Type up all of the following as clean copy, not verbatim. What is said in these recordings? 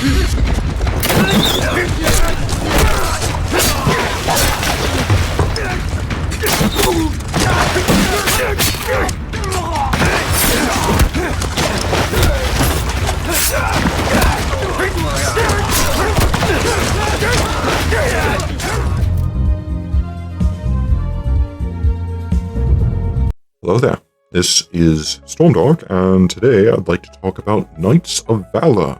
Hello there, this is Stormdog, and today I'd like to talk about Knights of Valour,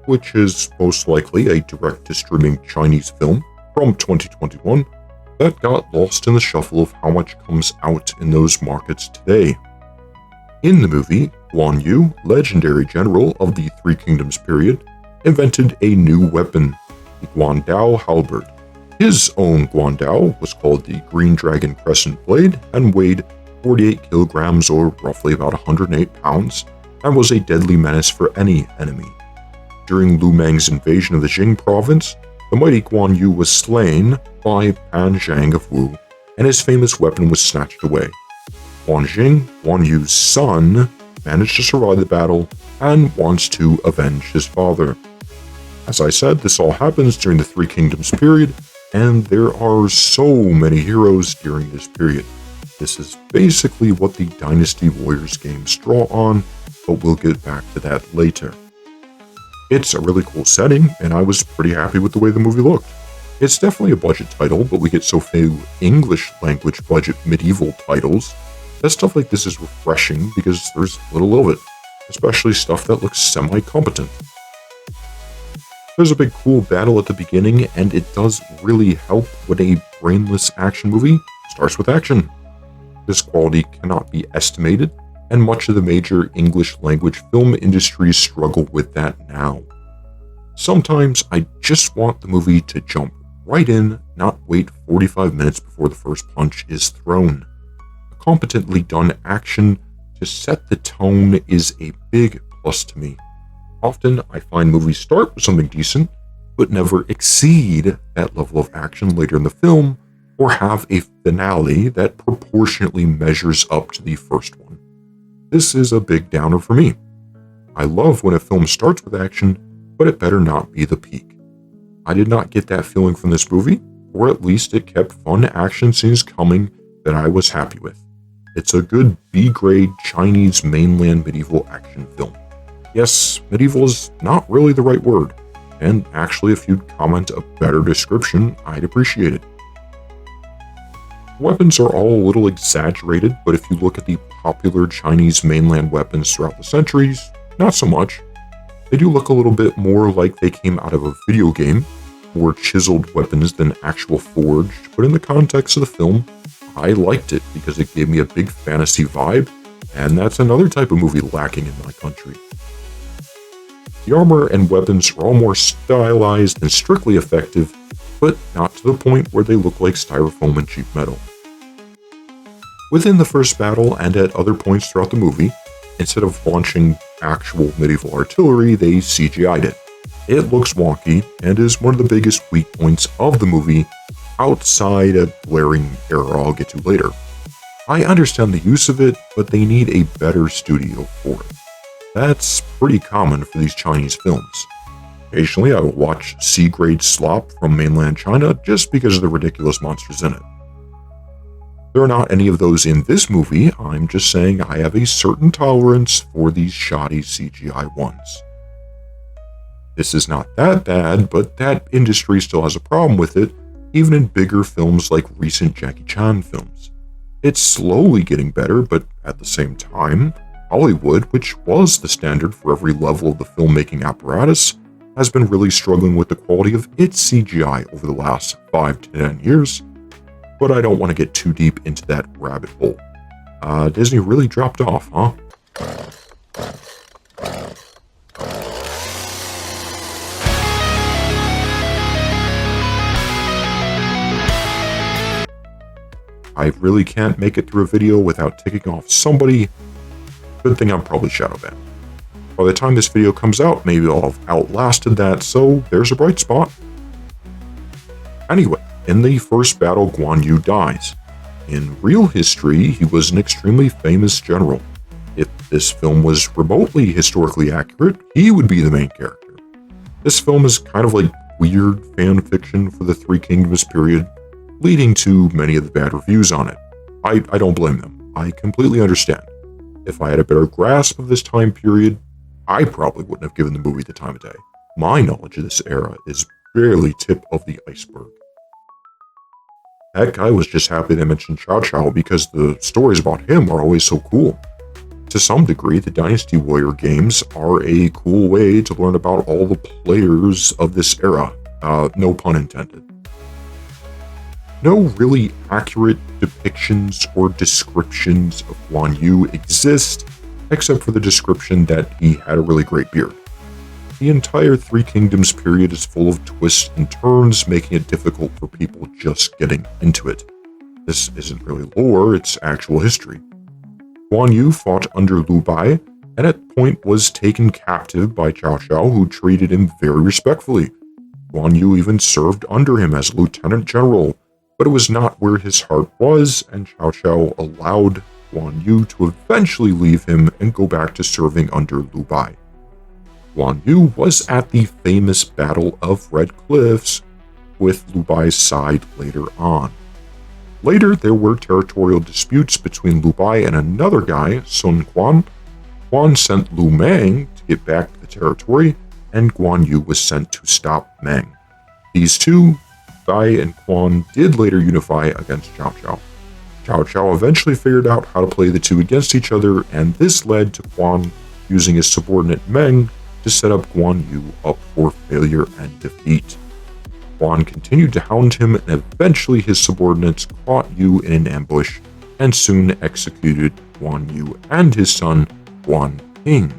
which is most likely a direct-to-streaming Chinese film from 2021 that got lost in the shuffle of how much comes out in those markets today. In the movie, Guan Yu, legendary general of the Three Kingdoms period, invented a new weapon, the Guandao halberd. His own Guandao was called the Green Dragon Crescent Blade and weighed 48 kilograms or roughly about 108 pounds, and was a deadly menace for any enemy. During Lu Meng's invasion of the Jing province, the mighty Guan Yu was slain by Pan Zhang of Wu, and his famous weapon was snatched away. Guan Jing, Guan Yu's son, managed to survive the battle and wants to avenge his father. As I said, this all happens during the Three Kingdoms period, and there are so many heroes during this period. This is basically what the Dynasty Warriors games draw on, but we'll get back to that later. It's a really cool setting, and I was pretty happy with the way the movie looked. It's definitely a budget title, but we get so few English language budget medieval titles that stuff like this is refreshing because there's little of it, especially stuff that looks semi-competent. There's a big cool battle at the beginning, and it does really help when a brainless action movie starts with action. This quality cannot be estimated, and much of the major English language film industries struggle with that now. Sometimes I just want the movie to jump right in, not wait 45 minutes before the first punch is thrown. A competently done action to set the tone is a big plus to me. Often I find movies start with something decent, but never exceed that level of action later in the film, or have a finale that proportionately measures up to the first one. This is a big downer for me. I love when a film starts with action, but it better not be the peak. I did not get that feeling from this movie, or at least it kept fun action scenes coming that I was happy with. It's a good B-grade Chinese mainland medieval action film. Yes, medieval is not really the right word, and actually if you'd comment a better description, I'd appreciate it. Weapons are all a little exaggerated, but if you look at the popular Chinese mainland weapons throughout the centuries, not so much. They do look a little bit more like they came out of a video game, more chiseled weapons than actual forged, but in the context of the film, I liked it because it gave me a big fantasy vibe, and that's another type of movie lacking in my country. The armor and weapons are all more stylized and strictly effective, but not to the point where they look like styrofoam and cheap metal. Within the first battle and at other points throughout the movie, instead of launching actual medieval artillery, they CGI'd it. It looks wonky and is one of the biggest weak points of the movie, outside a glaring error I'll get to later. I understand the use of it, but they need a better studio for it. That's pretty common for these Chinese films. Occasionally, I will watch C-grade slop from mainland China just because of the ridiculous monsters in it. There are not any of those in this movie, I'm just saying I have a certain tolerance for these shoddy CGI ones. This is not that bad, but that industry still has a problem with it, even in bigger films like recent Jackie Chan films. It's slowly getting better, but at the same time, Hollywood, which was the standard for every level of the filmmaking apparatus, has been really struggling with the quality of its CGI over the last 5 to 10 years, but I don't want to get too deep into that rabbit hole. Disney really dropped off, huh? I really can't make it through a video without ticking off somebody. Good thing I'm probably shadow banned. By the time this video comes out, maybe I'll have outlasted that, so there's a bright spot. Anyway, in the first battle, Guan Yu dies. In real history, he was an extremely famous general. If this film was remotely historically accurate, he would be the main character. This film is kind of like weird fan fiction for the Three Kingdoms period, leading to many of the bad reviews on it. I don't blame them. I completely understand. If I had a better grasp of this time period, I probably wouldn't have given the movie the time of day. My knowledge of this era is barely tip of the iceberg. Heck, I was just happy they mentioned Cao Cao because the stories about him are always so cool. To some degree, the Dynasty Warrior games are a cool way to learn about all the players of this era. No pun intended. No really accurate depictions or descriptions of Guan Yu exist, except for the description that he had a really great beard. The entire Three Kingdoms period is full of twists and turns, making it difficult for people just getting into it. This isn't really lore, it's actual history. Guan Yu fought under Liu Bei, and at point was taken captive by Cao Cao, who treated him very respectfully. Guan Yu even served under him as lieutenant general, but it was not where his heart was, and Cao Cao allowed Guan Yu to eventually leave him and go back to serving under Liu Bei. Guan Yu was at the famous Battle of Red Cliffs with Liu Bai's side later on. Later, there were territorial disputes between Liu Bei and another guy, Sun Quan. Quan sent Lu Meng to get back the territory, and Guan Yu was sent to stop Meng. These two, Bai and Quan, did later unify against Cao Cao. Cao Cao eventually figured out how to play the two against each other, and this led to Quan using his subordinate Meng to set up Guan Yu up for failure and defeat. Quan continued to hound him, and eventually his subordinates caught Yu in an ambush and soon executed Guan Yu and his son, Guan Ping.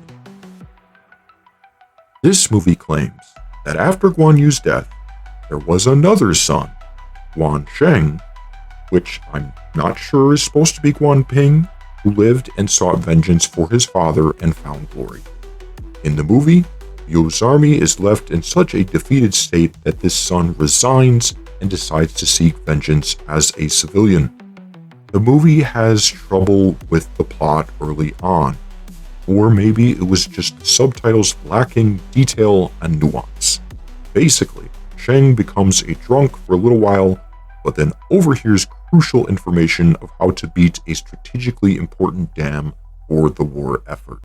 This movie claims that after Guan Yu's death, there was another son, Guan Sheng, which I'm not sure is supposed to be Guan Ping, who lived and sought vengeance for his father and found glory. In the movie, Yu's army is left in such a defeated state that this son resigns and decides to seek vengeance as a civilian. The movie has trouble with the plot early on, or maybe it was just the subtitles lacking detail and nuance. Basically, Sheng becomes a drunk for a little while, but then overhears crucial information of how to beat a strategically important dam for the war effort.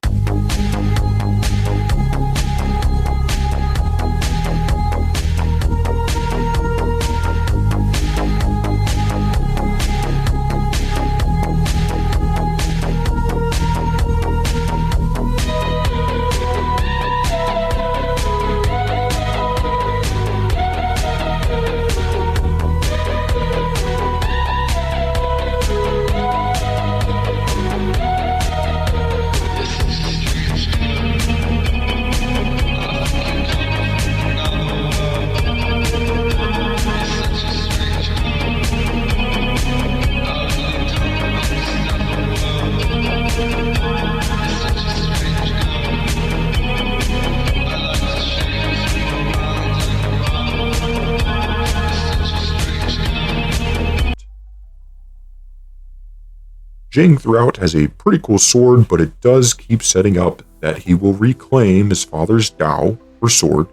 Jing throughout has a pretty cool sword, but it does keep setting up that he will reclaim his father's dao, or sword,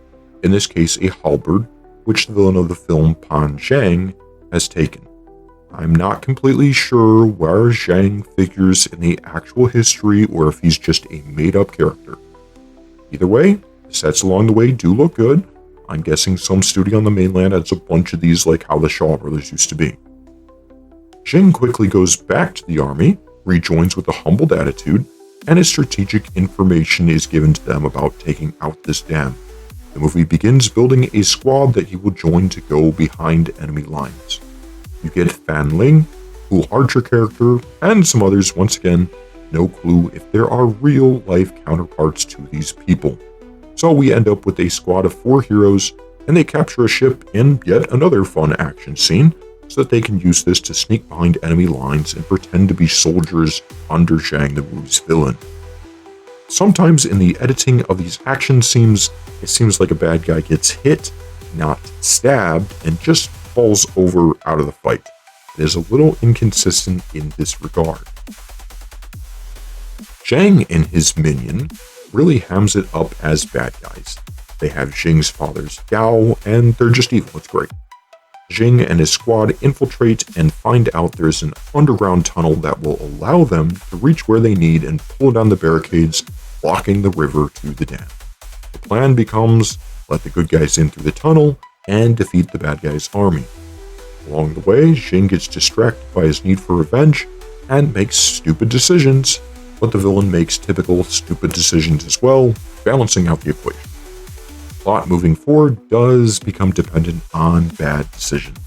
in this case a halberd, which the villain of the film Pan Zhang has taken. I'm not completely sure where Zhang figures in the actual history or if he's just a made-up character. Either way, the sets along the way do look good. I'm guessing some studio on the mainland has a bunch of these like how the Shaw Brothers used to be. Jing quickly goes back to the army, rejoins with a humbled attitude, and his strategic information is given to them about taking out this dam. The movie begins building a squad that he will join to go behind enemy lines. You get Fan Ling, cool archer character, and some others. Once again, no clue if there are real-life counterparts to these people. So we end up with a squad of 4 heroes, and they capture a ship in yet another fun action scene, so that they can use this to sneak behind enemy lines and pretend to be soldiers under Zhang, the movie's villain. Sometimes in the editing of these action scenes, it seems like a bad guy gets hit, not stabbed, and just falls over out of the fight. It is a little inconsistent in this regard. Zhang and his minion really hams it up as bad guys. They have Jing's father's Gao, and they're just evil. It's great. Jing and his squad infiltrate and find out there's an underground tunnel that will allow them to reach where they need and pull down the barricades, blocking the river to the dam. The plan becomes let the good guys in through the tunnel and defeat the bad guys' army. Along the way, Jing gets distracted by his need for revenge and makes stupid decisions, but the villain makes typical stupid decisions as well, balancing out the equation. Plot moving forward does become dependent on bad decisions.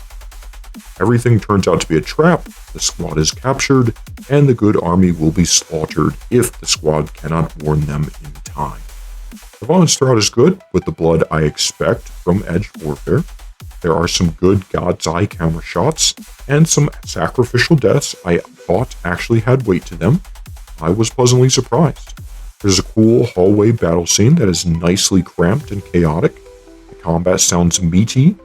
Everything turns out to be a trap, the squad is captured, and the good army will be slaughtered if the squad cannot warn them in time. The violence throughout is good, with the blood I expect from edged warfare. There are some good God's Eye camera shots, and some sacrificial deaths I thought actually had weight to them. I was pleasantly surprised. There's a cool hallway battle scene that is nicely cramped and chaotic. The combat sounds meaty,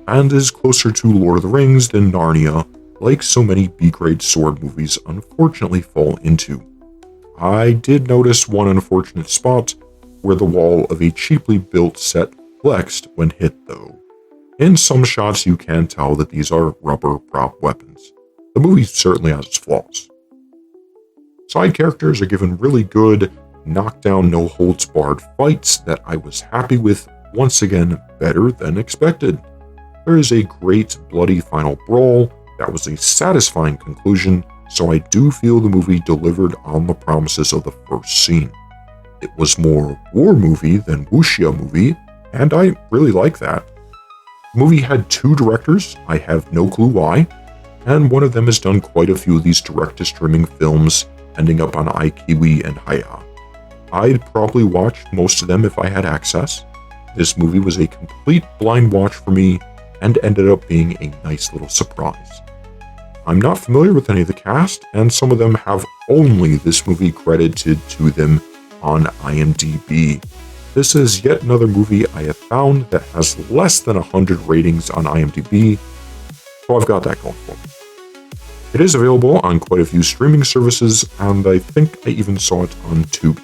and is closer to Lord of the Rings than Narnia, like so many B-grade sword movies unfortunately fall into. I did notice one unfortunate spot where the wall of a cheaply built set flexed when hit though. In some shots you can tell that these are rubber prop weapons. The movie certainly has its flaws. Side characters are given really good, knockdown, no-holds-barred fights that I was happy with, once again better than expected. There is a great bloody final brawl that was a satisfying conclusion, so I do feel the movie delivered on the promises of the first scene. It was more war movie than wuxia movie, and I really like that. The movie had 2 directors, I have no clue why, and one of them has done quite a few of these direct-to-streaming films, ending up on iQiwi and Haya. I'd probably watch most of them if I had access. This movie was a complete blind watch for me, and ended up being a nice little surprise. I'm not familiar with any of the cast, and some of them have only this movie credited to them on IMDb. This is yet another movie I have found that has less than 100 ratings on IMDb, so I've got that going for me. It is available on quite a few streaming services, and I think I even saw it on Tubi.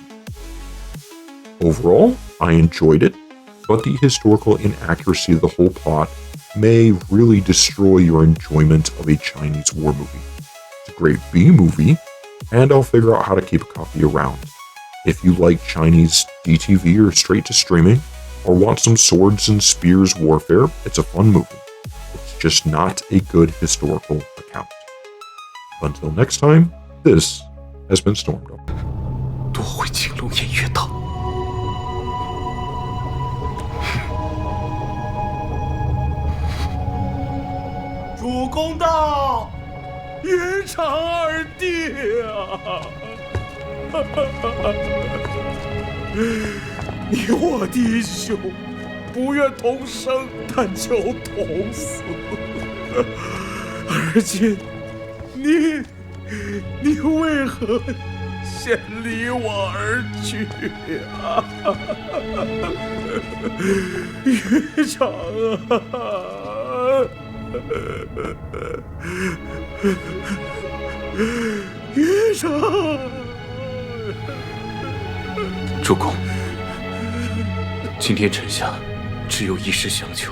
Overall, I enjoyed it, but the historical inaccuracy of the whole plot may really destroy your enjoyment of a Chinese war movie. It's a great B-movie, and I'll figure out how to keep a copy around. If you like Chinese DTV or straight to streaming, or want some swords and spears warfare, it's a fun movie. It's just not a good historical account. Until next time, this has been Stormdog. 多会青龙偃月刀。主公到，云长二弟啊！你我弟兄不愿同生，但求同死。而今你为何先离我而去啊？云长啊！云长。主公，今天臣下只有一事相求。